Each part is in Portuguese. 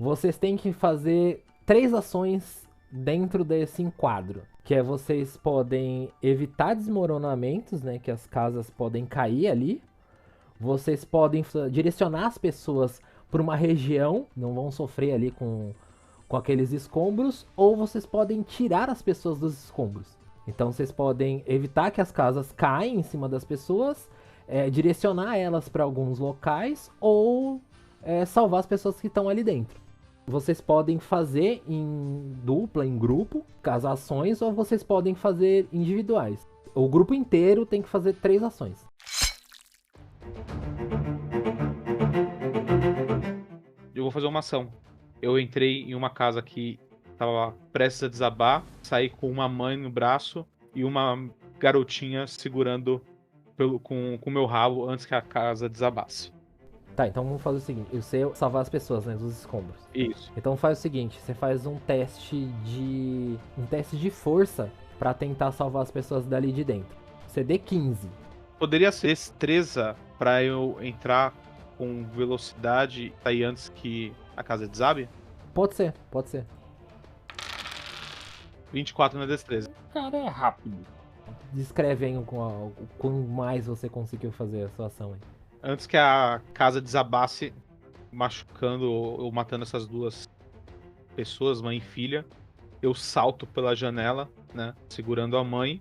vocês têm que fazer 3 ações dentro desse enquadro. Que é vocês podem evitar desmoronamentos, né? Que as casas podem cair ali. Vocês podem direcionar as pessoas para uma região, não vão sofrer ali com aqueles escombros, ou vocês podem tirar as pessoas dos escombros. Então vocês podem evitar que as casas caem em cima das pessoas, direcionar elas para alguns locais, ou salvar as pessoas que estão ali dentro. Vocês podem fazer em dupla, em grupo, as ações, ou vocês podem fazer individuais. O grupo inteiro tem que fazer 3 ações. Eu vou fazer uma ação. Eu entrei em uma casa que estava prestes a desabar, saí com uma mãe no braço e uma garotinha segurando com o meu rabo antes que a casa desabasse. Tá, então vamos fazer o seguinte, você salvar as pessoas, né, dos escombros. Isso. Então faz o seguinte, você faz um teste de força pra tentar salvar as pessoas dali de dentro. CD 15. Poderia ser destreza pra eu entrar com velocidade e sair antes que a casa desabe? Pode ser. 24 na destreza. Cara, é rápido. Descreve aí o quão mais você conseguiu fazer a sua ação aí. Antes que a casa desabasse, machucando ou matando essas duas pessoas, mãe e filha, eu salto pela janela, né, segurando a mãe,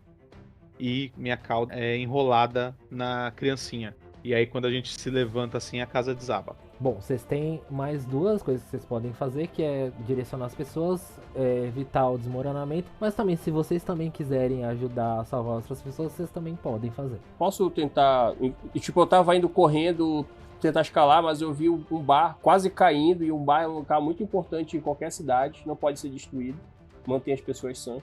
e minha cauda é enrolada na criancinha. E aí quando a gente se levanta assim, a casa desaba. Bom, vocês têm mais 2 coisas que vocês podem fazer, que é direcionar as pessoas, evitar o desmoronamento, mas também se vocês também quiserem ajudar a salvar outras pessoas, vocês também podem fazer. Posso tentar... Tipo, eu tava indo correndo, tentar escalar, mas eu vi um bar quase caindo, e um bar é um lugar muito importante em qualquer cidade, não pode ser destruído, mantém as pessoas sãs.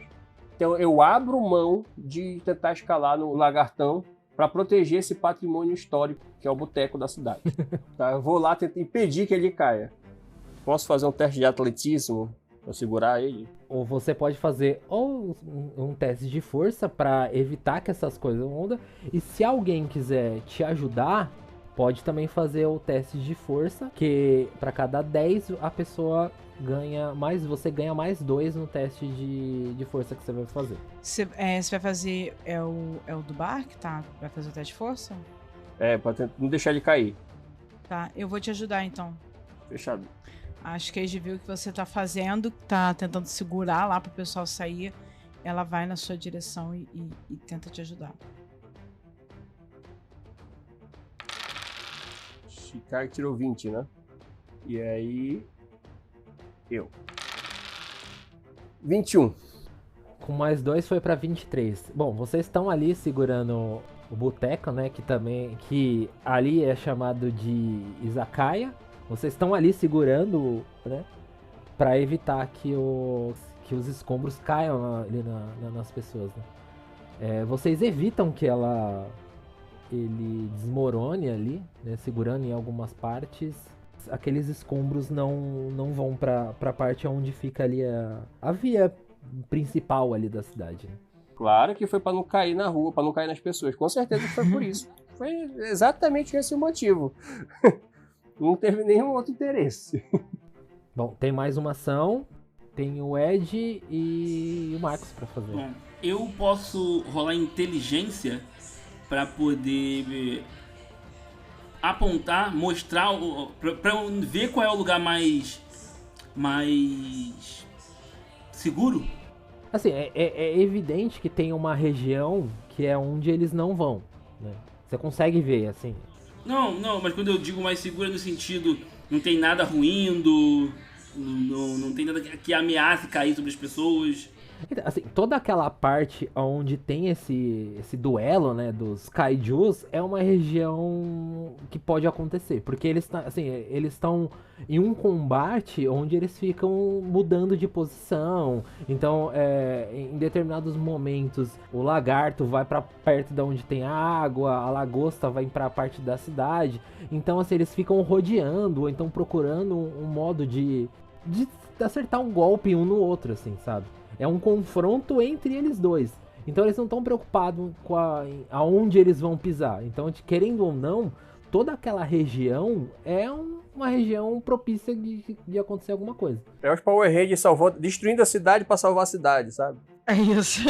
Então eu abro mão de tentar escalar no lagartão para proteger esse patrimônio histórico, que é o boteco da cidade. Tá? Eu vou lá tentar impedir que ele caia. Posso fazer um teste de atletismo para segurar ele? Ou você pode fazer ou um teste de força para evitar que essas coisas aconteçam, e se alguém quiser te ajudar, pode também fazer o teste de força, que para cada 10 a pessoa ganha mais, você ganha mais 2 no teste de força que você vai fazer. Você vai fazer. É o do bar que tá? Vai fazer o teste de força? Pra não deixar ele cair. Tá, eu vou te ajudar então. Fechado. Acho que a Age viu o que você tá fazendo, tá tentando segurar lá pro pessoal sair. Ela vai na sua direção e tenta te ajudar. Chicago tirou 20, né? E aí... Eu. 21. Com mais 2 foi pra 23. Bom, vocês estão ali segurando o boteco, né? Que ali é chamado de izakaya. Vocês estão ali segurando, né? Pra evitar que os escombros caiam ali nas pessoas, né? Vocês evitam que ele desmorone ali, né? Segurando em algumas partes. Aqueles escombros não vão pra parte onde fica ali a via principal ali da cidade, né? Claro que foi pra não cair na rua, pra não cair nas pessoas. Com certeza foi por isso. Foi exatamente esse o motivo. Não teve nenhum outro interesse. Bom, tem mais uma ação. Tem o Ed e o Marcos pra fazer. Bom, eu posso rolar inteligência pra poder apontar, mostrar, pra eu ver qual é o lugar mais seguro. Assim, é evidente que tem uma região que é onde eles não vão, né? Você consegue ver, assim. Não, mas quando eu digo mais seguro é no sentido, não tem nada ruindo, não tem nada que ameace cair sobre as pessoas. Então, assim, toda aquela parte onde tem esse duelo, né, dos kaijus, é uma região que pode acontecer, porque eles estão em um combate onde eles ficam mudando de posição. Então, em determinados momentos, o lagarto vai pra perto de onde tem água, a lagosta vai pra parte da cidade. Então, assim, eles ficam rodeando, ou então procurando um modo de acertar um golpe um no outro, assim, sabe? É um confronto entre eles dois. Então eles não estão preocupados com aonde eles vão pisar. Então, querendo ou não, toda aquela região é uma região propícia de acontecer alguma coisa. É os Power Rangers destruindo a cidade pra salvar a cidade, sabe? É isso.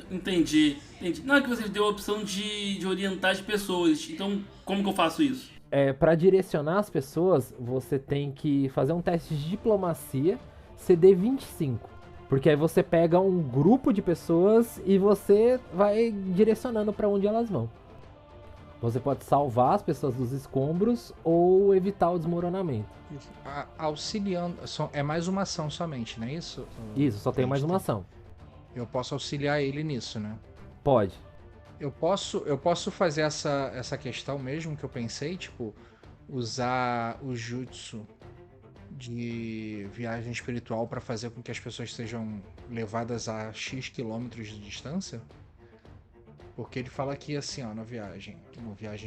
Entendi. Não é que você deu a opção de orientar as pessoas. Então, como que eu faço isso? Para direcionar as pessoas, você tem que fazer um teste de diplomacia CD 25. Porque aí você pega um grupo de pessoas e você vai direcionando para onde elas vão. Você pode salvar as pessoas dos escombros ou evitar o desmoronamento. Auxiliando. É mais uma ação somente, não é isso? Isso, só tem mais uma ação. Eu posso auxiliar ele nisso, né? Pode. Eu posso fazer essa questão mesmo que eu pensei, tipo, usar o jutsu de viagem espiritual para fazer com que as pessoas sejam levadas a X quilômetros de distância? Porque ele fala aqui assim, ó, na viagem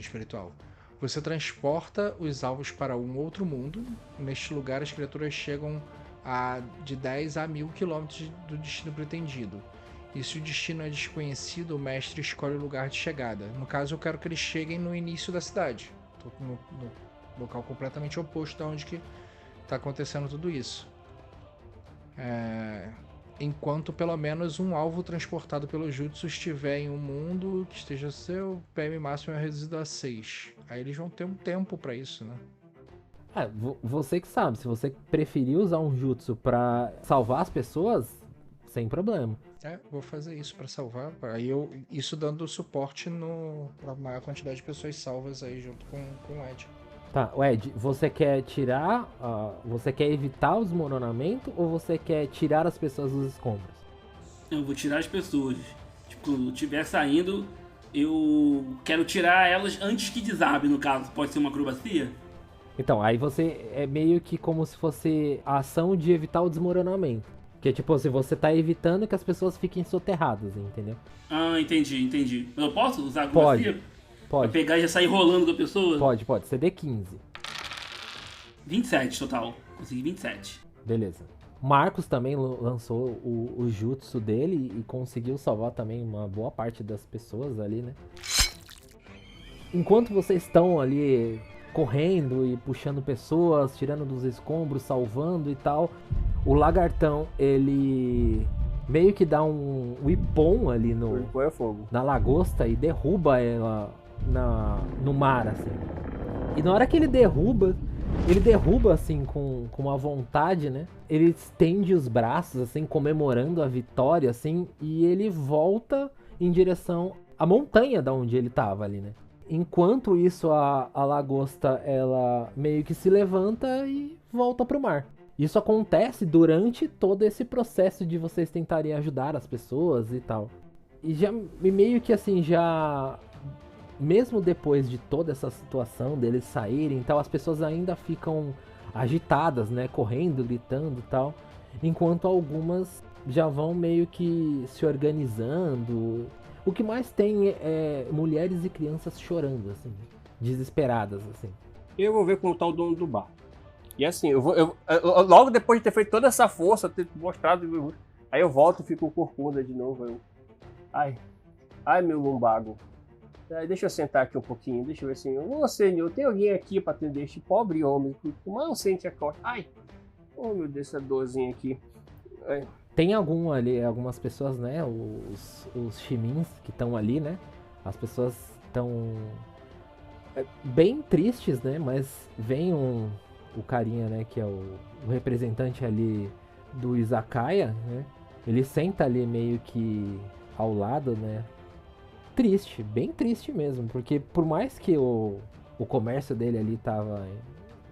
espiritual. Você transporta os alvos para um outro mundo. Neste lugar as criaturas chegam de 10 a 1000 quilômetros do destino pretendido. E se o destino é desconhecido, o mestre escolhe o lugar de chegada. No caso, eu quero que eles cheguem no início da cidade. Estou no local completamente oposto da onde que está acontecendo tudo isso. Enquanto pelo menos um alvo transportado pelo jutsu estiver em um mundo que esteja seu, PM máximo é reduzido a 6. Aí eles vão ter um tempo para isso, né? Você que sabe, se você preferir usar um jutsu pra salvar as pessoas, sem problema. Vou fazer isso pra salvar. Aí isso dando suporte pra maior quantidade de pessoas salvas aí junto com o Ed. Tá, Ed, você quer tirar, você quer evitar o desmoronamento ou você quer tirar as pessoas dos escombros? Eu vou tirar as pessoas. Tipo, quando eu estiver saindo, eu quero tirar elas antes que desabe, no caso. Pode ser uma acrobacia? Então, aí você é meio que como se fosse a ação de evitar o desmoronamento. Que é tipo, se você tá evitando que as pessoas fiquem soterradas, entendeu? Ah, entendi. Eu posso usar a acrobacia? Pode. Pra pegar e já sair rolando com a pessoa? Pode. CD 15. 27 total. Consegui 27. Beleza. Marcos também lançou o jutsu dele e conseguiu salvar também uma boa parte das pessoas ali, né? Enquanto vocês estão ali correndo e puxando pessoas, tirando dos escombros, salvando e tal, o lagartão, ele meio que dá um ipom ali na lagosta e derruba ela no mar, assim. E na hora que ele derruba assim com uma vontade, né? Ele estende os braços assim, comemorando a vitória, assim, e ele volta em direção à montanha da onde ele tava ali, né? Enquanto isso, a lagosta, ela meio que se levanta e volta pro mar. Isso acontece durante todo esse processo de vocês tentarem ajudar as pessoas e tal. E meio que assim, mesmo depois de toda essa situação deles saírem e tal, as pessoas ainda ficam agitadas, né? Correndo, gritando e tal. Enquanto algumas já vão meio que se organizando. O que mais tem é mulheres e crianças chorando, assim, desesperadas, assim. Eu vou ver como tá o dono do bar. E assim, eu logo depois de ter feito toda essa força, ter mostrado, aí eu volto e fico corcunda de novo. Ai, meu lumbago. Deixa eu sentar aqui um pouquinho, deixa eu ver assim. Ô, senhor, tem alguém aqui pra atender este pobre homem que mal sente a costa. Ai, oh meu Deus, essa dorzinha aqui. Ai. Tem algumas pessoas, né, os shimins que estão ali, né, as pessoas estão bem tristes, né, mas vem o carinha, né, que é o representante ali do izakaya, né, ele senta ali meio que ao lado, né, triste, bem triste mesmo, porque por mais que o comércio dele ali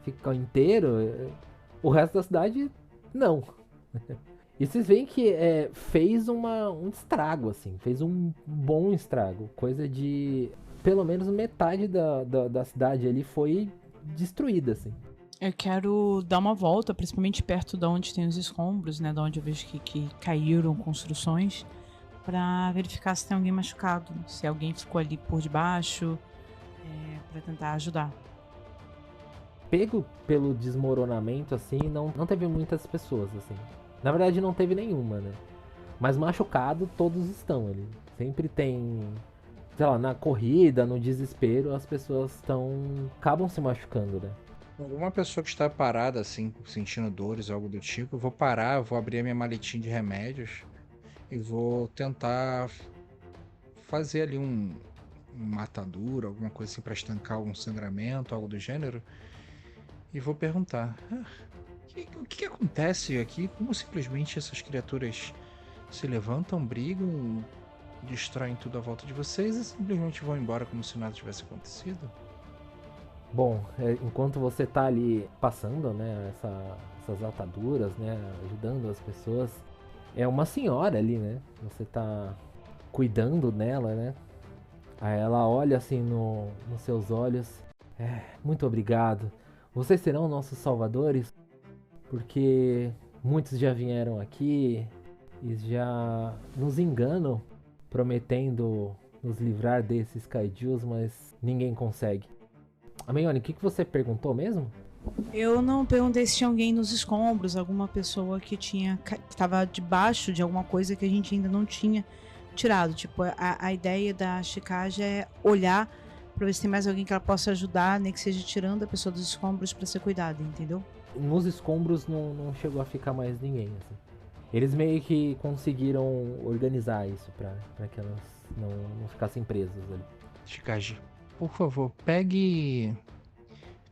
ficou inteiro, o resto da cidade, não. E vocês veem que fez um estrago, assim. Fez um bom estrago. Coisa de... Pelo menos metade da cidade ali foi destruída, assim. Eu quero dar uma volta, principalmente perto de onde tem os escombros, né? De onde eu vejo que caíram construções. Pra verificar se tem alguém machucado. Se alguém ficou ali por debaixo. Pra tentar ajudar. Pego pelo desmoronamento, assim, não teve muitas pessoas, assim. Na verdade não teve nenhuma, né? Mas machucado todos estão ali. Sempre tem sei lá, na corrida, no desespero, as pessoas acabam se machucando, né? Alguma pessoa que está parada, assim, sentindo dores ou algo do tipo, eu vou parar, eu vou abrir a minha maletinha de remédios e vou tentar fazer ali uma atadura, alguma coisa assim para estancar algum sangramento, algo do gênero. E vou perguntar: o que acontece aqui? Como simplesmente essas criaturas se levantam, brigam, destroem tudo à volta de vocês e simplesmente vão embora como se nada tivesse acontecido? Bom, enquanto você tá ali passando, né, essas ataduras, né, ajudando as pessoas, é uma senhora ali, né? Você tá cuidando dela, né? Aí ela olha assim nos seus olhos. Muito obrigado. Vocês serão nossos salvadores? Porque muitos já vieram aqui e já nos enganam, prometendo nos livrar desses kaijus, mas ninguém consegue. Mayone, o que você perguntou mesmo? Eu não perguntei se tinha alguém nos escombros, alguma pessoa que estava debaixo de alguma coisa que a gente ainda não tinha tirado. Tipo, a ideia da Chicagem é olhar pra ver se tem mais alguém que ela possa ajudar, nem que seja tirando a pessoa dos escombros pra ser cuidada, entendeu? Nos escombros não chegou a ficar mais ninguém, assim. Eles meio que conseguiram organizar isso pra que elas não ficassem presas ali. Chicagem, por favor,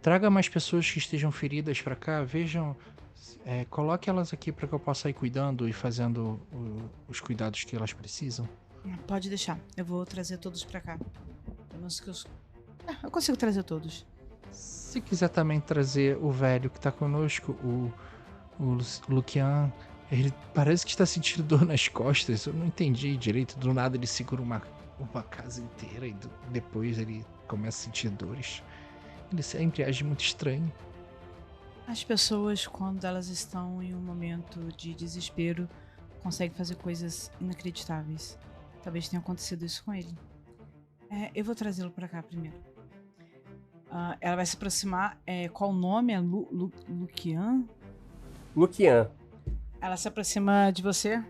traga mais pessoas que estejam feridas pra cá, vejam, coloque elas aqui pra que eu possa ir cuidando e fazendo os cuidados que elas precisam. Pode deixar, eu vou trazer todos pra cá. Eu consigo trazer todos. Se quiser também trazer o velho que tá conosco, o Lucian, ele parece que está sentindo dor nas costas, eu não entendi direito, do nada ele segura uma casa inteira e depois ele começa a sentir dores. Ele sempre age muito estranho. As pessoas, quando elas estão em um momento de desespero, conseguem fazer coisas inacreditáveis. Talvez tenha acontecido isso com ele. Eu vou trazê-lo pra cá primeiro. Ela vai se aproximar. Qual o nome? É Lucian? Lucian. Ela se aproxima de você,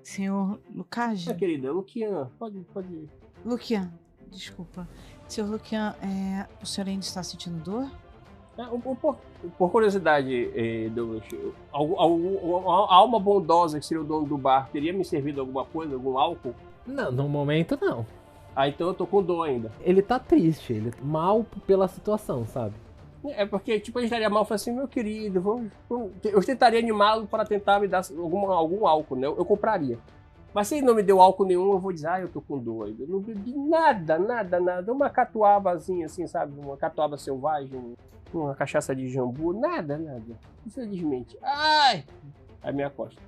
senhor Lucage? Querida, Lucian, pode ir. Lucian, desculpa. Senhor Lucian, o senhor ainda está sentindo dor? Por curiosidade, Douglas, a alma bondosa que seria o dono do bar teria me servido alguma coisa, algum álcool? Não, no momento não. Então eu tô com dor ainda. Ele tá triste, ele mal pela situação, sabe? É porque, tipo, ele estaria mal, falei assim, meu querido, eu tentaria animá-lo para tentar me dar algum álcool, né? Eu compraria. Mas se ele não me deu álcool nenhum, eu vou dizer, eu tô com dor. Eu não bebi nada. Uma catuabazinha, assim, sabe? Uma catuaba selvagem, uma cachaça de jambu, nada. Infelizmente. Ai! Aí minha costa.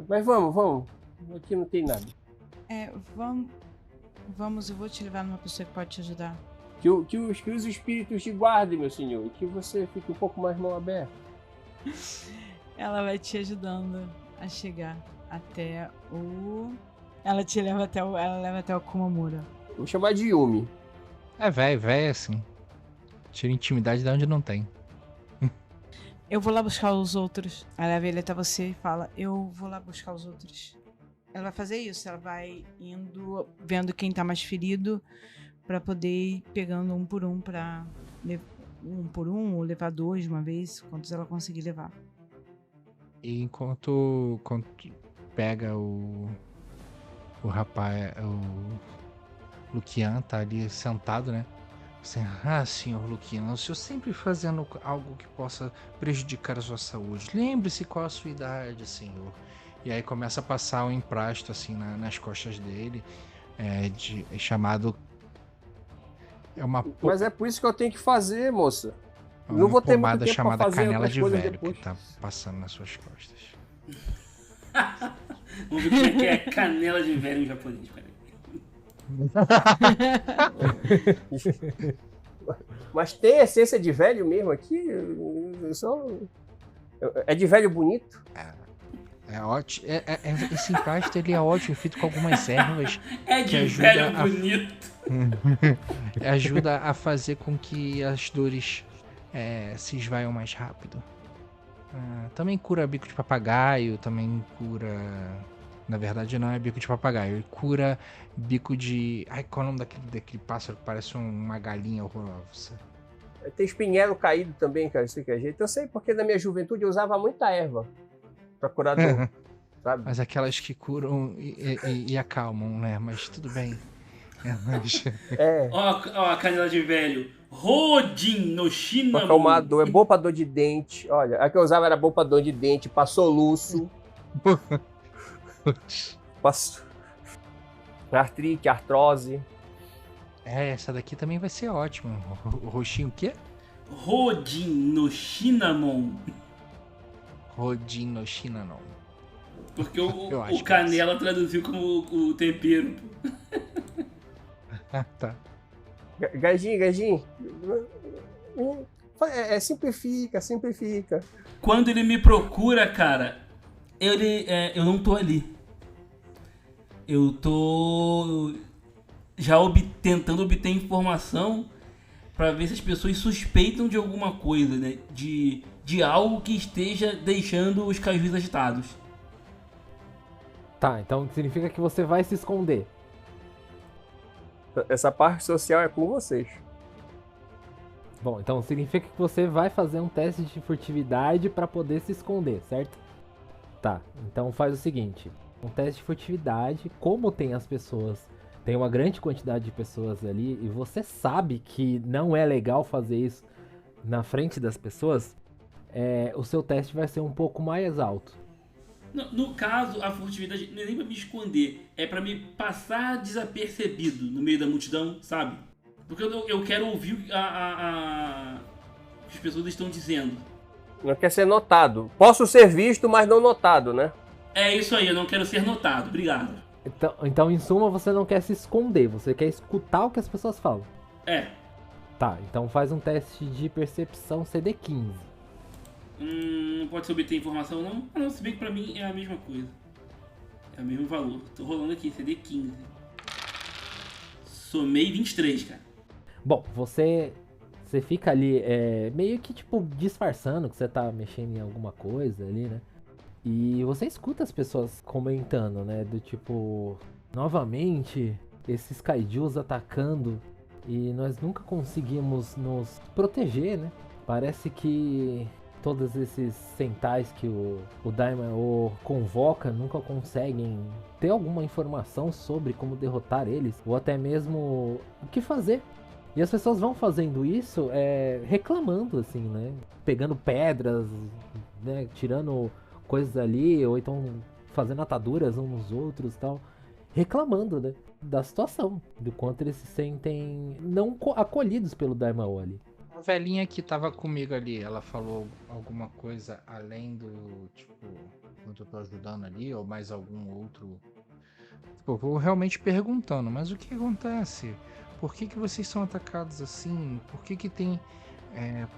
Mas vamos. Aqui não tem nada. Vamos, eu vou te levar numa pessoa que pode te ajudar. Que os espíritos te guardem, meu senhor, e que você fique um pouco mais mão aberta. Ela vai te ajudando a chegar até o... Ela leva até o Kumamura. Vou chamar de Yumi. Velho assim. Tira intimidade de onde não tem. Eu vou lá buscar os outros. Ela leva ele até você e fala, eu vou lá buscar os outros. Ela vai fazer isso, ela vai indo, vendo quem tá mais ferido, pra poder ir pegando um por um, ou levar dois de uma vez, quantos ela conseguir levar. E enquanto pega o rapaz, o Lucian tá ali sentado, né? Assim, senhor Lucian, o senhor sempre fazendo algo que possa prejudicar a sua saúde. Lembre-se qual a sua idade, senhor. E aí começa a passar um emprasto assim nas costas dele, chamado... Mas é por isso que eu tenho que fazer, moça. Uma não vou ter pomada muito tempo chamada pra fazer canela outras de coisas velho depois. que tá passando nas suas costas. Vamos ver como é que é canela de velho em japonês. Peraí. Mas tem essência de velho mesmo aqui? É de velho bonito? É ótimo. Esse empasto ele é ótimo, feito com algumas ervas. É de que velho bonito. Ajuda a fazer com que as dores se esvaiam mais rápido. Também cura bico de papagaio, também cura Na verdade não é bico de papagaio. Ele cura bico de... Ai, qual é o nome daquele pássaro que parece uma galinha horrorosa? Tem espinhelo caído também, cara, isso que é jeito. Eu sei porque na minha juventude eu usava muita erva pra curar dor, sabe? Mas aquelas que curam e acalmam, né? Mas tudo bem. Mas... Ó, a canela de velho. Rodin no China. Acalmador, é bom pra dor de dente. Olha, a que eu usava era bom pra dor de dente, pra soluço. Artrite, artrose. Essa daqui também vai ser ótima. O roxinho o quê? Rodin no Cinnamon. Rodin no Cinnamon. Porque o canela traduziu como o tempero. Tá. Gajinho. Simplifica. Quando ele me procura, cara, eu não tô ali. Eu tô já tentando obter informação pra ver se as pessoas suspeitam de alguma coisa, né? De algo que esteja deixando os cajus agitados. Tá, então significa que você vai se esconder. Essa parte social é com vocês. Bom, então significa que você vai fazer um teste de furtividade pra poder se esconder, certo? Tá, então faz o seguinte. Um teste de furtividade, como tem uma grande quantidade de pessoas ali, e você sabe que não é legal fazer isso na frente das pessoas, o seu teste vai ser um pouco mais alto. No caso, a furtividade não é nem pra me esconder, é pra me passar desapercebido no meio da multidão, sabe? Porque eu quero ouvir o que as pessoas estão dizendo. Não quer ser notado. Posso ser visto, mas não notado, né? É isso aí, eu não quero ser notado, obrigado. Então, em suma, você não quer se esconder, você quer escutar o que as pessoas falam. Tá, então faz um teste de percepção CD15. Não pode se obter informação, não? Ah, não, se bem que pra mim é a mesma coisa. É o mesmo valor. Tô rolando aqui, CD15. Somei 23, cara. Bom, você fica ali meio que tipo disfarçando que você tá mexendo em alguma coisa ali, né? E você escuta as pessoas comentando, né? Do tipo, novamente, esses kaijus atacando e nós nunca conseguimos nos proteger, né? Parece que todos esses sentais que o Daimao convoca nunca conseguem ter alguma informação sobre como derrotar eles, ou até mesmo o que fazer. E as pessoas vão fazendo isso reclamando, assim, né? Pegando pedras, né? Tirando coisas ali, ou então fazendo ataduras uns nos outros e tal. Reclamando, né? Da situação, do quanto eles se sentem não acolhidos pelo Daimao ali. A velhinha que tava comigo ali, ela falou alguma coisa além do, tipo, quando eu tô ajudando ali, ou mais algum outro? Tipo, eu vou realmente perguntando, mas o que acontece? Por que vocês são atacados assim? Por que tem...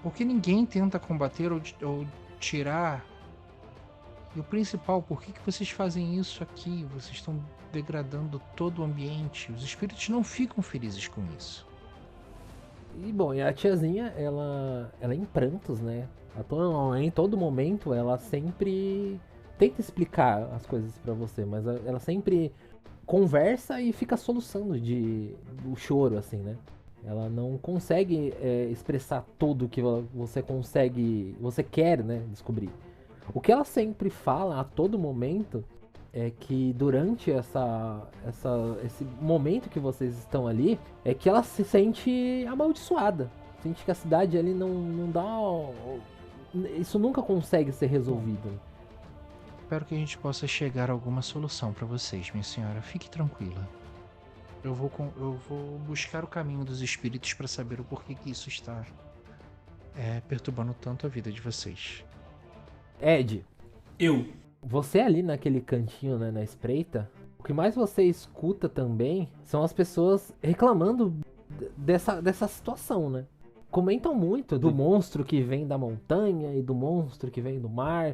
por que ninguém tenta combater ou tirar? E o principal, por que vocês fazem isso aqui? Vocês estão degradando todo o ambiente. Os espíritos não ficam felizes com isso. E bom, e a tiazinha, ela é em prantos, né? Em todo momento, ela sempre tenta explicar as coisas pra você, mas ela sempre conversa e fica soluçando o choro, assim, né? Ela não consegue expressar tudo que você quer, né, descobrir. O que ela sempre fala a todo momento é que durante esse momento que vocês estão ali, é que ela se sente amaldiçoada. Sente que a cidade ali não dá... Isso nunca consegue ser resolvido. Espero que a gente possa chegar a alguma solução para vocês, minha senhora. Fique tranquila. Eu vou buscar o caminho dos espíritos para saber o porquê que isso está perturbando tanto a vida de vocês. Ed. Você ali naquele cantinho, né, na espreita, o que mais você escuta também são as pessoas reclamando dessa situação, né? Comentam muito do monstro que vem da montanha e do monstro que vem do mar,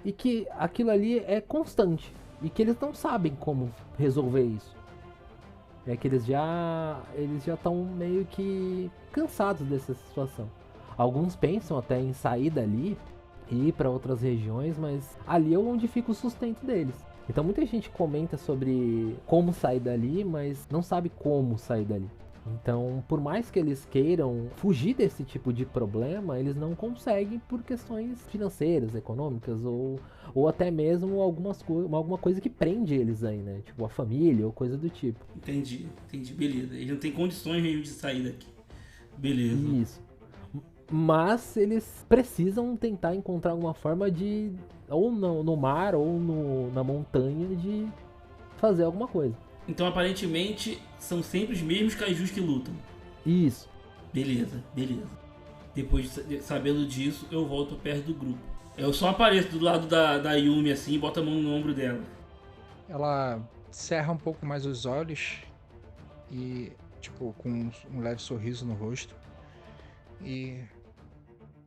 e que aquilo ali é constante, e que eles não sabem como resolver isso. É que eles já estão meio que cansados dessa situação. Alguns pensam até em sair dali e ir para outras regiões, mas ali é onde fica o sustento deles. Então muita gente comenta sobre como sair dali, mas não sabe como sair dali. Então, por mais que eles queiram fugir desse tipo de problema, eles não conseguem por questões financeiras, econômicas ou até mesmo alguma coisa que prende eles aí, né? Tipo a família ou coisa do tipo. Entendi, beleza. Eles não têm condições mesmo de sair daqui. Beleza. Isso. Mas eles precisam tentar encontrar alguma forma de, ou no mar ou na montanha, de fazer alguma coisa. Então, aparentemente, são sempre os mesmos kaijus que lutam. Isso. Beleza. Depois, sabendo disso, eu volto perto do grupo. Eu só apareço do lado da Yumi assim e boto a mão no ombro dela. Ela cerra um pouco mais os olhos e, tipo, com um leve sorriso no rosto. E...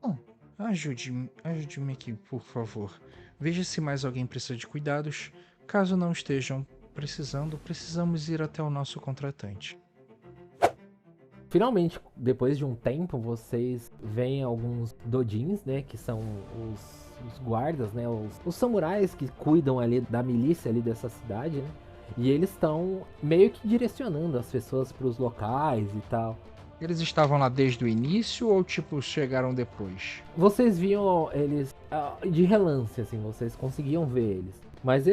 Bom, ajude-me aqui, por favor. Veja se mais alguém precisa de cuidados. Caso não estejam precisando, precisamos ir até o nosso contratante. Finalmente, depois de um tempo, vocês veem alguns dojins, né, que são os guardas, né, os samurais que cuidam ali da milícia ali dessa cidade, né, e eles estão meio que direcionando as pessoas para os locais e tal. Eles estavam lá desde o início ou, tipo, chegaram depois? Vocês viam eles de relance, assim, vocês conseguiam ver eles. Mas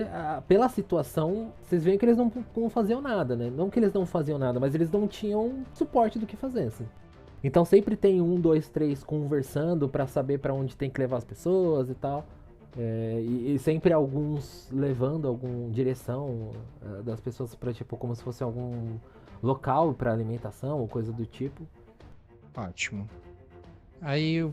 pela situação, vocês veem que eles não faziam nada, né? Não que eles não faziam nada, mas eles não tinham suporte do que fazer, assim. Então sempre tem 1, 2, 3 conversando pra saber pra onde tem que levar as pessoas e tal. E sempre alguns levando alguma direção das pessoas pra, tipo, como se fosse algum local pra alimentação ou coisa do tipo. Ótimo. Aí,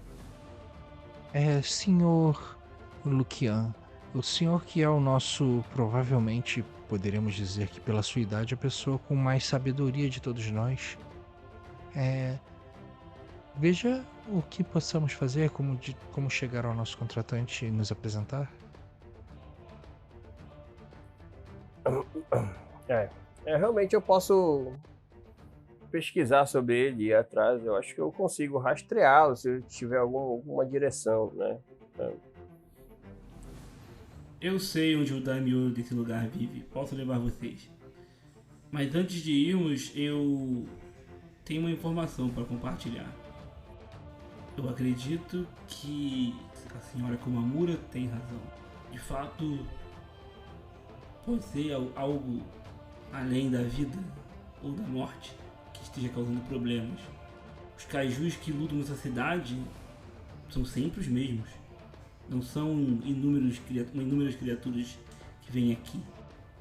senhor Lucian, o senhor que é o nosso, provavelmente, poderemos dizer que pela sua idade, a pessoa com mais sabedoria de todos nós. Veja o que possamos fazer, como chegar ao nosso contratante e nos apresentar. Realmente eu posso pesquisar sobre ele e ir atrás. Eu acho que eu consigo rastreá-lo se eu tiver alguma direção, né? Eu sei onde o daimyo desse lugar vive. Posso levar vocês. Mas antes de irmos, eu tenho uma informação para compartilhar. Eu acredito que a senhora Komamura tem razão. De fato, pode ser algo além da vida ou da morte que esteja causando problemas. Os kaijus que lutam nessa cidade são sempre os mesmos. Não são inúmeras criaturas que vêm aqui.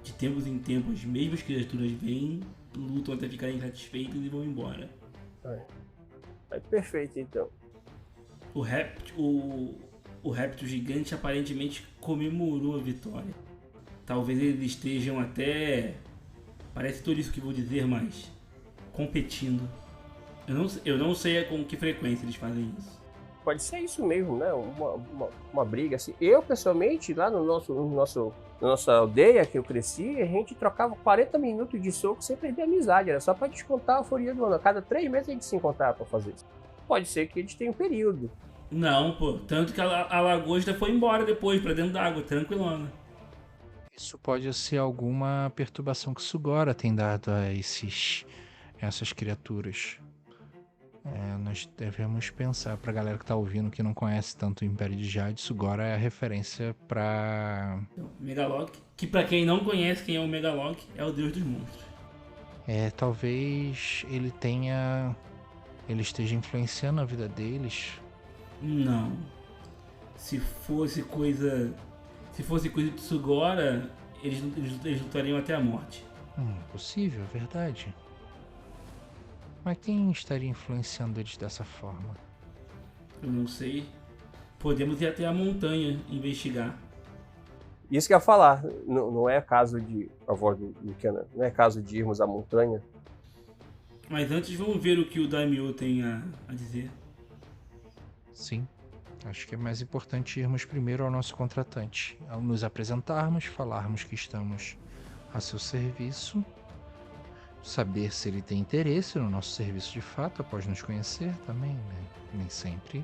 De tempos em tempos, as mesmas criaturas vêm, lutam até ficarem insatisfeitas e vão embora. Perfeito, então. O réptil gigante aparentemente comemorou a vitória. Talvez eles estejam até... Parece tudo isso que vou dizer, mas... competindo. Eu não sei com que frequência eles fazem isso. Pode ser isso mesmo, né? Uma briga assim. Eu, pessoalmente, lá na nossa aldeia que eu cresci, a gente trocava 40 minutos de soco sem perder a amizade. Era só pra descontar a euforia do ano. A cada 3 meses a gente se encontrava pra fazer isso. Pode ser que eles tenham um período. Não, pô. Tanto que a lagosta foi embora depois, pra dentro d'água, tranquilona. Isso pode ser alguma perturbação que Sugora tem dado a essas criaturas. Nós devemos pensar, pra galera que tá ouvindo que não conhece tanto o Império de Jade, Sugora é a referência pra... Megalok, que pra quem não conhece quem é o Megalok, é o deus dos monstros. Talvez ele esteja influenciando a vida deles. Não. Se fosse coisa de Sugora, eles lutariam até a morte. Possível, é verdade. Mas quem estaria influenciando eles dessa forma? Eu não sei. Podemos ir até a montanha investigar. Isso que eu ia falar. Não é caso de... A voz do Luciano. Não é caso de irmos à montanha. Mas antes vamos ver o que o daimyo tem a dizer. Sim. Acho que é mais importante irmos primeiro ao nosso contratante. Ao nos apresentarmos, falarmos que estamos a seu serviço, saber se ele tem interesse no nosso serviço de fato, após nos conhecer também, né? Nem sempre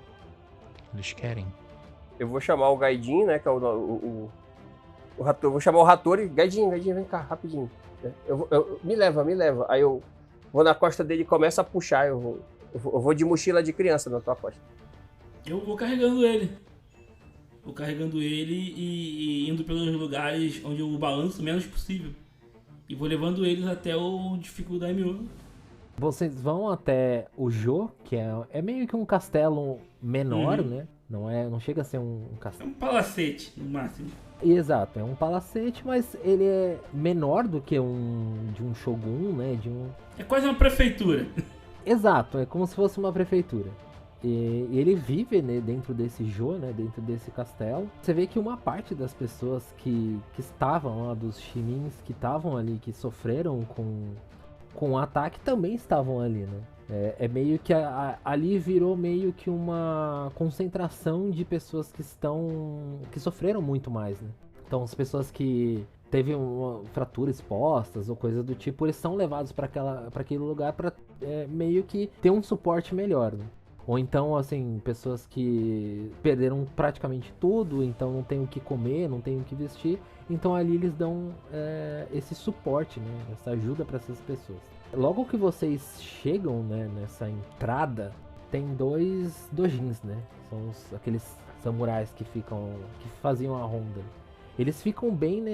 eles querem. Eu vou chamar o Gaidin, né, que é o O Hattori, vou chamar o Hattori. Gaidinho, vem cá, rapidinho. Me leva. Aí eu vou na costa dele e começo a puxar. Eu vou de mochila de criança na tua costa. Eu vou carregando ele. Vou carregando ele e indo pelos lugares onde eu balanço o menos possível. E vou levando eles até o dificuldade meu. Vocês vão até o Jô, que é meio que um castelo menor, né? Não chega a ser um É castelo. um palacete, no máximo. Exato, é um palacete, mas ele é menor do que de um shogun, né? É quase uma prefeitura. Exato, é como se fosse uma prefeitura. E ele vive, né, dentro desse Jô, né, dentro desse castelo. Você vê que uma parte das pessoas que estavam lá, dos Shimins que estavam ali, que sofreram com o ataque, também estavam ali, né? É meio que ali virou meio que uma concentração de pessoas que sofreram muito mais, né? Então as pessoas que teve uma fratura expostas ou coisa do tipo, eles são levados para aquele lugar para meio que ter um suporte melhor, né? Ou então, assim, pessoas que perderam praticamente tudo, então não tem o que comer, não tem o que vestir. Então ali eles dão esse suporte, né? Essa ajuda para essas pessoas. Logo que vocês chegam, né, nessa entrada, tem 2 dojins, né? São aqueles samurais que faziam a ronda. Eles ficam bem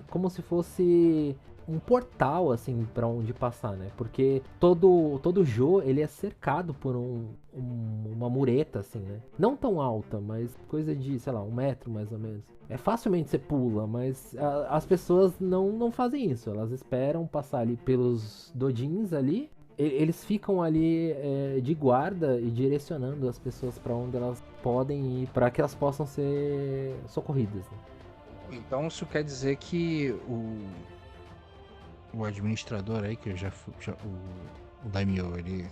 como se fosse um portal, assim, pra onde passar, né? Porque todo Jô, ele é cercado por uma mureta, assim, né? Não tão alta, mas coisa de, sei lá, 1 metro, mais ou menos. Facilmente você pula, mas as pessoas não fazem isso. Elas esperam passar ali pelos dojins ali. Eles ficam ali de guarda e direcionando as pessoas pra onde elas podem ir, pra que elas possam ser socorridas, né? Então isso quer dizer que o administrador aí, que o Daimyo, ele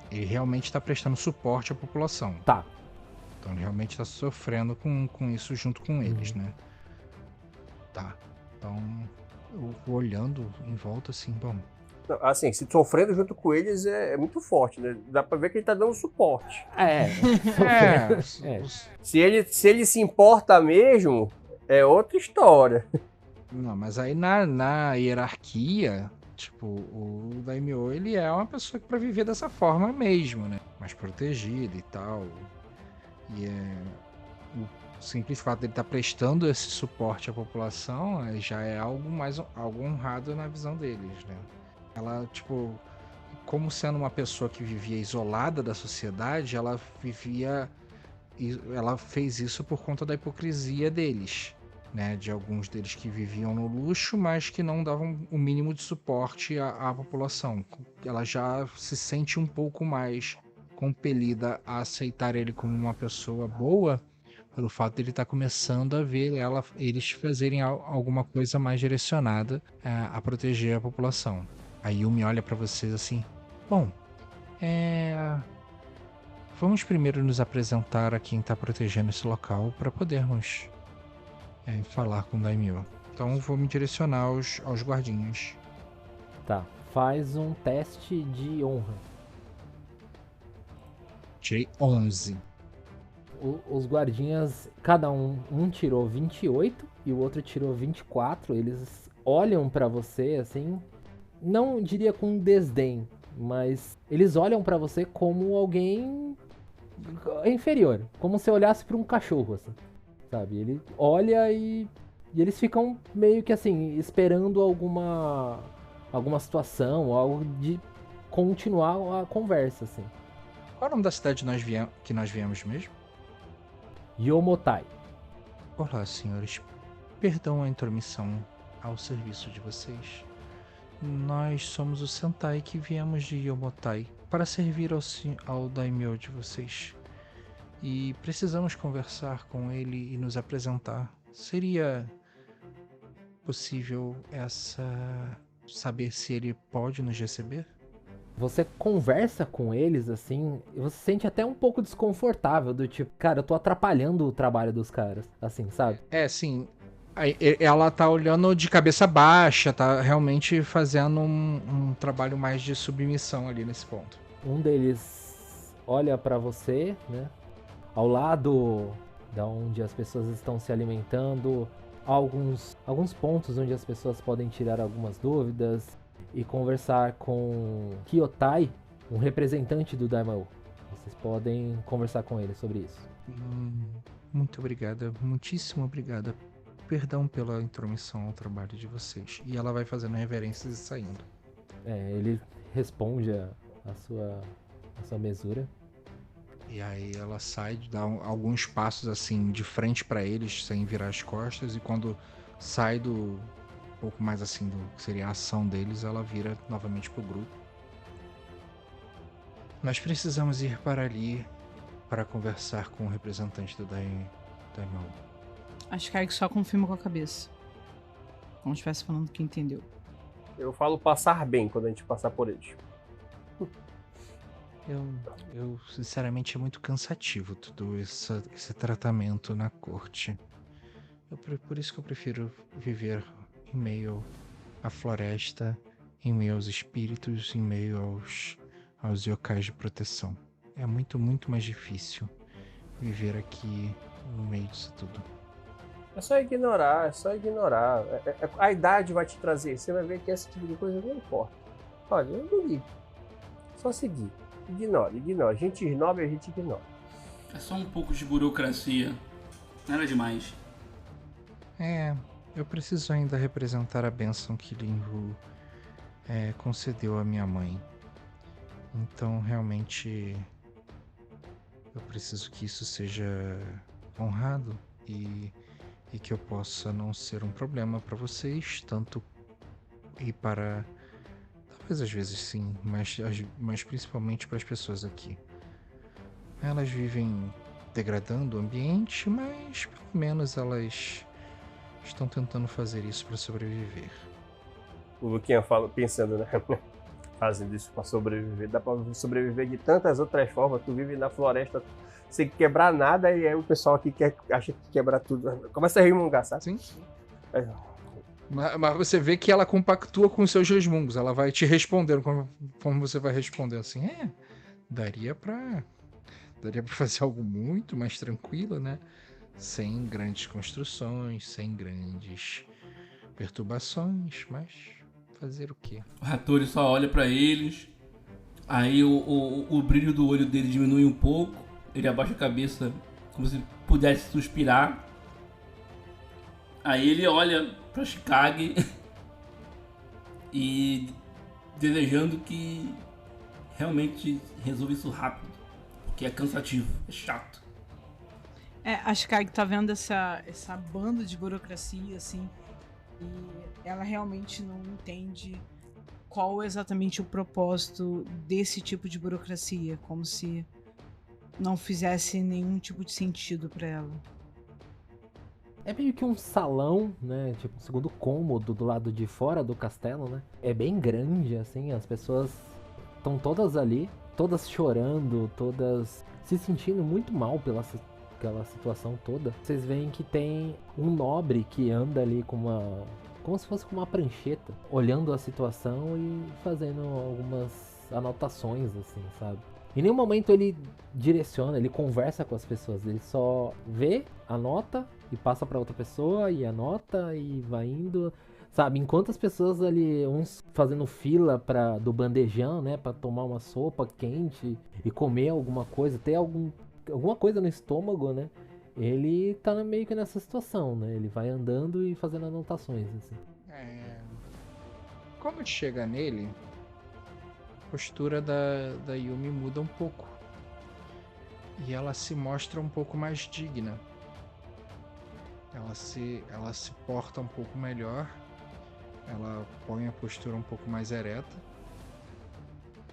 realmente está prestando suporte à população. Tá. Então ele realmente está sofrendo com isso junto com eles, né? Tá. Então eu vou olhando em volta assim, bom. Assim, se sofrendo junto com eles é muito forte, né? Dá pra ver que ele tá dando suporte. Se ele se importa mesmo, é outra história. Não, mas aí na hierarquia, tipo, o Daimyo, ele é uma pessoa que pra viver dessa forma mesmo, né? Mais protegida e tal. E o simples fato dele estar prestando esse suporte à população já é algo honrado na visão deles, né? Ela, tipo, como sendo uma pessoa que vivia isolada da sociedade, ela fez isso por conta da hipocrisia deles, né? De alguns deles que viviam no luxo, mas que não davam o mínimo de suporte à população. Ela já se sente um pouco mais compelida a aceitar ele como uma pessoa boa, pelo fato de ele estar começando a ver eles fazerem alguma coisa mais direcionada a proteger a população. A Yumi olha pra vocês assim, bom, vamos primeiro nos apresentar a quem está protegendo esse local para podermos falar com o Daimyo. Então vou me direcionar aos guardinhas. Tá, faz um teste de honra. Tirei 11. Os guardinhas, cada um tirou 28 e o outro tirou 24. Eles olham pra você assim, não diria com desdém, mas eles olham pra você como alguém inferior, como se olhasse pra um cachorro, assim, sabe? Ele olha e eles ficam meio que assim, esperando alguma situação, algo de continuar a conversa, assim. Qual é o nome da cidade que nós viemos mesmo? Yomotai. Olá, senhores. Perdão a intromissão ao serviço de vocês. Nós somos o Sentai que viemos de Yomotai para servir ao Daimyo de vocês. E precisamos conversar com ele e nos apresentar. Seria possível saber se ele pode nos receber? Você conversa com eles, assim, e você se sente até um pouco desconfortável, do tipo, cara, eu tô atrapalhando o trabalho dos caras, assim, sabe? Sim. Ela tá olhando de cabeça baixa, tá realmente fazendo um trabalho mais de submissão ali nesse ponto. Um deles olha pra você, né? Ao lado da onde as pessoas estão se alimentando, alguns pontos onde as pessoas podem tirar algumas dúvidas e conversar com Kyotai, um representante do Daimao. Vocês podem conversar com ele sobre isso. Muito obrigada, muitíssimo obrigada. Perdão pela intromissão ao trabalho de vocês. E ela vai fazendo reverências e saindo. Ele responde a sua mesura. E aí ela sai, dá alguns passos assim de frente pra eles, sem virar as costas, e quando sai um pouco mais assim do que seria a ação deles, ela vira novamente pro grupo. Nós precisamos ir para ali para conversar com o representante do Daimao. Acho que só confirma com a cabeça. Como se estivesse falando que entendeu. Eu falo passar bem quando a gente passar por eles. Eu sinceramente, é muito cansativo todo esse tratamento na corte. Por isso que eu prefiro viver em meio à floresta, em meio aos espíritos, em meio aos yokais de proteção. É muito, muito mais difícil viver aqui no meio disso tudo. É só ignorar, A idade vai te trazer. Você vai ver que esse tipo de coisa não importa. Olha, eu não ligo. Só seguir. Ignora. Gente ignora, a gente ignora. É só um pouco de burocracia. Nada demais. Eu preciso ainda representar a bênção que Linhu concedeu à minha mãe. Então, realmente, eu preciso que isso seja honrado e que eu possa não ser um problema para vocês, tanto e para... Talvez às vezes sim, mas principalmente para as pessoas aqui. Elas vivem degradando o ambiente, mas pelo menos elas estão tentando fazer isso para sobreviver. O Luquinha fala, pensando, né? Fazendo isso para sobreviver. Dá para sobreviver de tantas outras formas. Tu vive na floresta sem quebrar nada e aí o pessoal aqui acha que quebrar tudo. Começa a resmungar, sabe? Sim. Mas você vê que ela compactua com os seus resmungos. Ela vai te respondendo como você vai responder assim. Daria pra fazer algo muito mais tranquilo, né? Sem grandes construções, sem grandes perturbações, mas fazer o quê? O Hattori só olha pra eles, aí o brilho do olho dele diminui um pouco, ele abaixa a cabeça como se pudesse suspirar. Aí ele olha pra Chikage e desejando que realmente resolva isso rápido, porque é cansativo, é chato. A Chikage tá vendo essa banda de burocracia, assim, e ela realmente não entende qual exatamente o propósito desse tipo de burocracia, como se não fizesse nenhum tipo de sentido pra ela. É meio que um salão, né? Tipo, um segundo cômodo do lado de fora do castelo, né? É bem grande, assim, as pessoas estão todas ali, todas chorando, todas se sentindo muito mal pela aquela situação toda. Vocês veem que tem um nobre que anda ali como se fosse com uma prancheta, olhando a situação e fazendo algumas anotações, assim, sabe? Em nenhum momento ele direciona, ele conversa com as pessoas, ele só vê, anota e passa para outra pessoa e anota e vai indo, sabe? Enquanto as pessoas ali, uns fazendo fila do bandejão, né, para tomar uma sopa quente e comer alguma coisa, ter alguma coisa no estômago, né? Ele tá meio que nessa situação, né? Ele vai andando e fazendo anotações, assim. Quando chega nele, a postura da Yumi muda um pouco. E ela se mostra um pouco mais digna. Ela se porta um pouco melhor. Ela põe a postura um pouco mais ereta.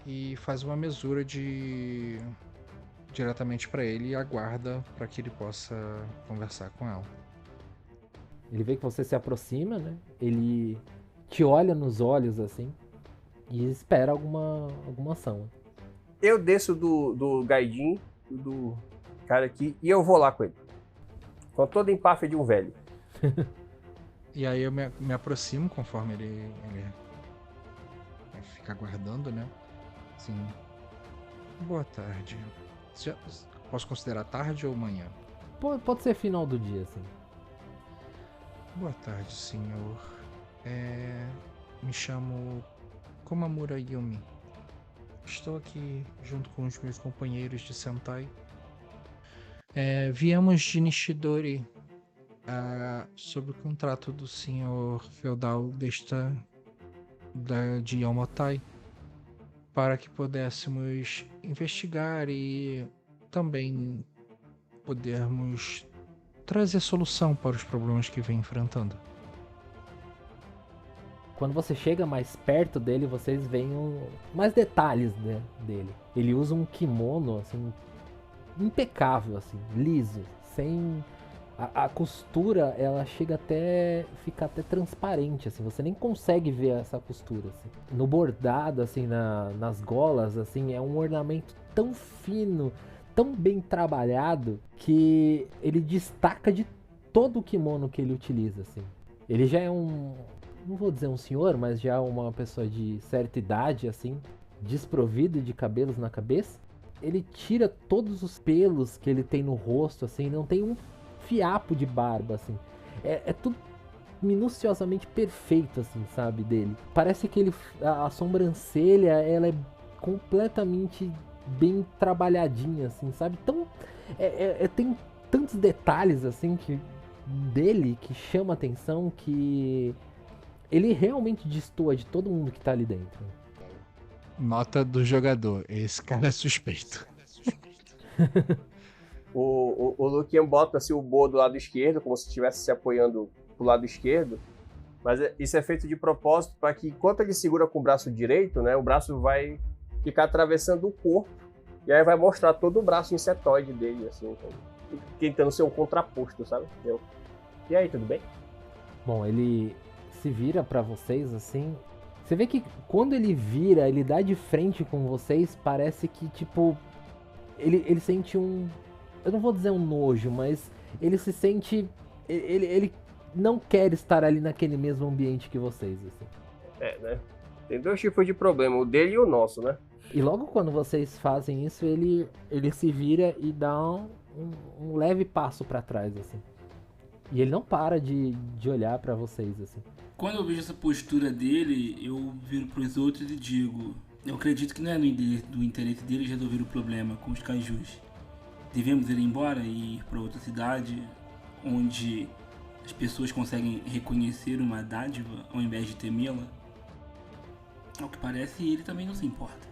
E faz uma mesura diretamente para ele e aguarda para que ele possa conversar com ela. Ele vê que você se aproxima, né? Ele te olha nos olhos assim e espera alguma ação. Eu desço do Gaidin, do cara aqui, e eu vou lá com ele. Com toda a empáfia de um velho. E aí eu me aproximo conforme ele fica aguardando, né? Assim, boa tarde. Posso considerar tarde ou manhã? Pode ser final do dia, assim. Boa tarde, senhor. Me chamo Komamura Yumi. Estou aqui junto com os meus companheiros de Sentai. Viemos de Nishidori sob o contrato do senhor feudal de Yamatai, para que pudéssemos investigar e também podermos trazer solução para os problemas que vem enfrentando. Quando você chega mais perto dele, vocês veem mais detalhes, né, dele. Ele usa um kimono, assim, impecável, assim, liso, sem... A costura, ela chega até... fica até transparente, assim, você nem consegue ver essa costura, assim. No bordado, assim, nas golas, assim, é um ornamento tão fino, tão bem trabalhado, que ele destaca de todo o kimono que ele utiliza, assim. Ele já é não vou dizer um senhor, mas já uma pessoa de certa idade, assim, desprovido de cabelos na cabeça. Ele tira todos os pelos que ele tem no rosto, assim, não tem um fiapo de barba, assim. É tudo minuciosamente perfeito, assim, sabe, dele. Parece que a sobrancelha, ela é completamente bem trabalhadinha, assim, sabe? Tem tantos detalhes, assim, dele que chama atenção, que ele realmente destoa de todo mundo que tá ali dentro. Nota do jogador: esse cara é suspeito. O Lucian bota assim, o Bo do lado esquerdo, como se estivesse se apoiando pro lado esquerdo. Mas isso é feito de propósito para que, enquanto ele segura com o braço direito, né, o braço vai ficar atravessando o corpo. E aí vai mostrar todo o braço insetoide dele, assim, tentando ser um contraposto, sabe? Entendeu? E aí, tudo bem? Bom, ele se vira pra vocês, assim. Você vê que quando ele vira, ele dá de frente com vocês, parece que, tipo... Ele sente eu não vou dizer um nojo, mas ele se sente... Ele não quer estar ali naquele mesmo ambiente que vocês, assim. Né? Tem dois tipos de problema, o dele e o nosso, né? E logo quando vocês fazem isso, ele se vira e dá um leve passo pra trás, assim. E ele não para de olhar pra vocês, assim. Quando eu vejo essa postura dele, eu viro pros outros e digo... Eu acredito que não é do interesse dele resolver o problema com os kaijus. Devemos ir embora e ir para outra cidade onde as pessoas conseguem reconhecer uma dádiva ao invés de temê-la? Ao que parece, ele também não se importa.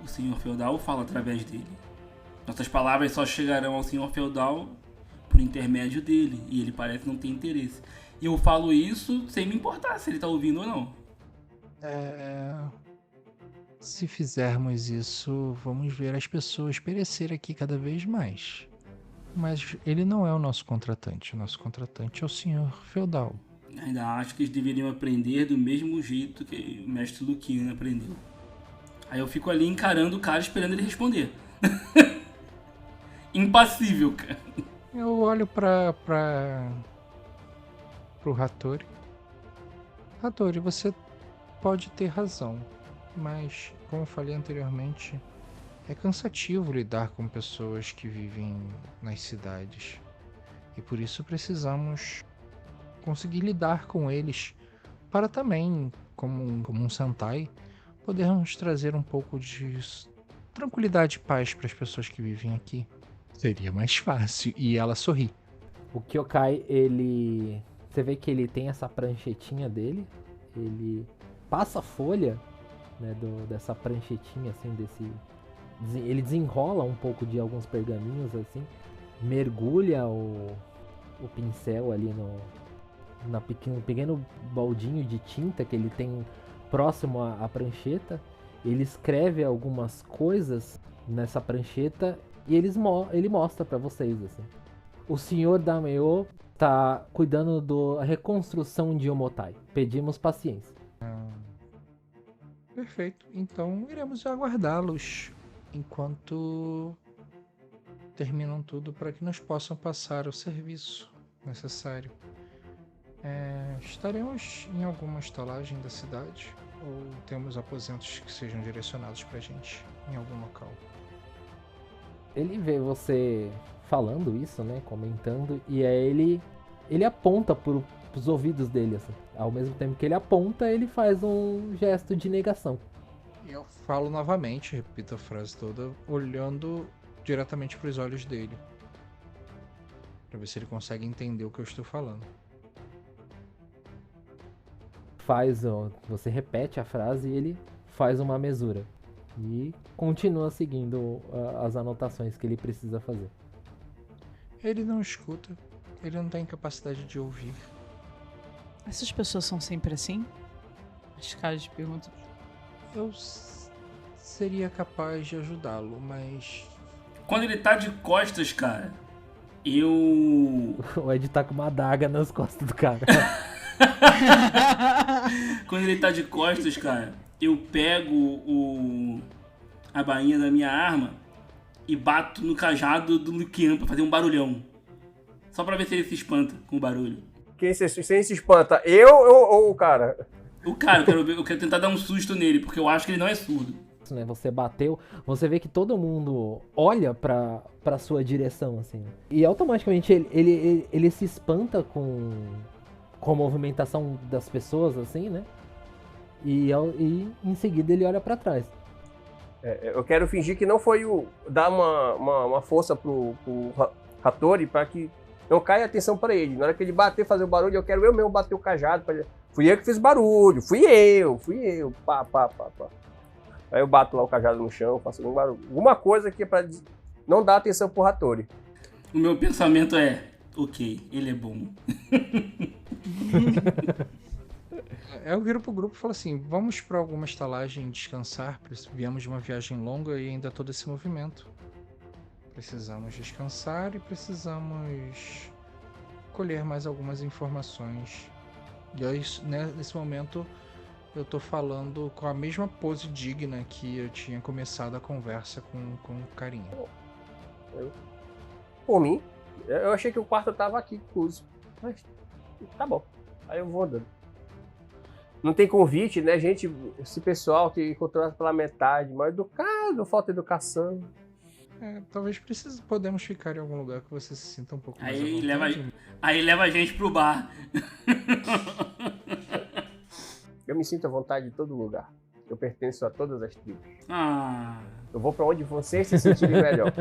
O senhor feudal fala através dele. Nossas palavras só chegarão ao senhor feudal por intermédio dele, e ele parece não ter interesse. E eu falo isso sem me importar se ele tá ouvindo ou não. Se fizermos isso, vamos ver as pessoas perecer aqui cada vez mais. Mas ele não é o nosso contratante. O nosso contratante é o senhor feudal. Ainda acho que eles deveriam aprender do mesmo jeito que o mestre Lucian aprendeu. Aí eu fico ali encarando o cara, esperando ele responder. Impassível, cara. Eu olho pro Hattori. Hattori, você pode ter razão, mas, como eu falei anteriormente, é cansativo lidar com pessoas que vivem nas cidades. E por isso precisamos conseguir lidar com eles para também, como um Sentai, podermos trazer um pouco de tranquilidade e paz para as pessoas que vivem aqui. Seria mais fácil. E ela sorri. O Kyokai, você vê que ele tem essa pranchetinha dele. Ele passa a folha, né, dessa pranchetinha, assim, ele desenrola um pouco de alguns pergaminhos, assim. Mergulha o pincel ali no pequeno baldinho de tinta que ele tem próximo à prancheta. Ele escreve algumas coisas nessa prancheta e ele mostra pra vocês, assim. O senhor Daimyo tá cuidando da reconstrução de Omotai. Pedimos paciência. Perfeito. Então iremos aguardá-los enquanto terminam tudo para que nos possam passar o serviço necessário. Estaremos em alguma estalagem da cidade ou temos aposentos que sejam direcionados pra gente em algum local? Ele vê você falando isso, né? Comentando, e aí ele aponta pros ouvidos dele, assim. Ao mesmo tempo que ele aponta, ele faz um gesto de negação. E eu falo novamente, repito a frase toda, olhando diretamente pros olhos dele. Pra ver se ele consegue entender o que eu estou falando. Você repete a frase e ele faz uma mesura. E continua seguindo as anotações que ele precisa fazer. Ele não escuta. Ele não tem capacidade de ouvir. Essas pessoas são sempre assim? As caras de pergunta. Eu seria capaz de ajudá-lo, mas... Quando ele tá de costas, cara, eu... O Ed tá com uma adaga nas costas do cara. Quando ele tá de costas, cara, eu pego a bainha da minha arma e bato no cajado do Lucian pra fazer um barulhão. Só pra ver se ele se espanta com o barulho. Quem se espanta? Eu ou o cara? O cara, eu quero tentar dar um susto nele, porque eu acho que ele não é surdo. Né? Você bateu, você vê que todo mundo olha pra sua direção, assim. E automaticamente ele se espanta com a movimentação das pessoas, assim, né? E em seguida ele olha pra trás. Eu quero fingir que não foi dar uma força pro Hattori pra que não caia atenção pra ele. Na hora que ele bater, fazer o barulho, eu quero eu mesmo bater o cajado. Fui eu que fiz barulho, fui eu. Pá. Aí eu bato lá o cajado no chão, faço algum barulho. Alguma coisa que é pra não dar atenção pro Hattori. O meu pensamento é, ok, ele é bom. Eu viro pro grupo e falo assim, vamos pra alguma estalagem descansar, viemos de uma viagem longa e ainda todo esse movimento. Precisamos descansar e precisamos colher mais algumas informações. E aí, nesse momento eu tô falando com a mesma pose digna que eu tinha começado a conversa com o carinha. Por mim, eu achei que o quarto tava aqui, incluso. Mas tá bom. Aí eu vou andando. Não tem convite, né, gente? Esse pessoal que encontrou pela metade, mal educado, falta de educação. Talvez podemos ficar em algum lugar que você se sinta um pouco mais à Aí vontade. leva a gente pro bar. Eu me sinto à vontade em todo lugar. Eu pertenço a todas as tribos. Ah. Eu vou pra onde vocês se sentirem melhor.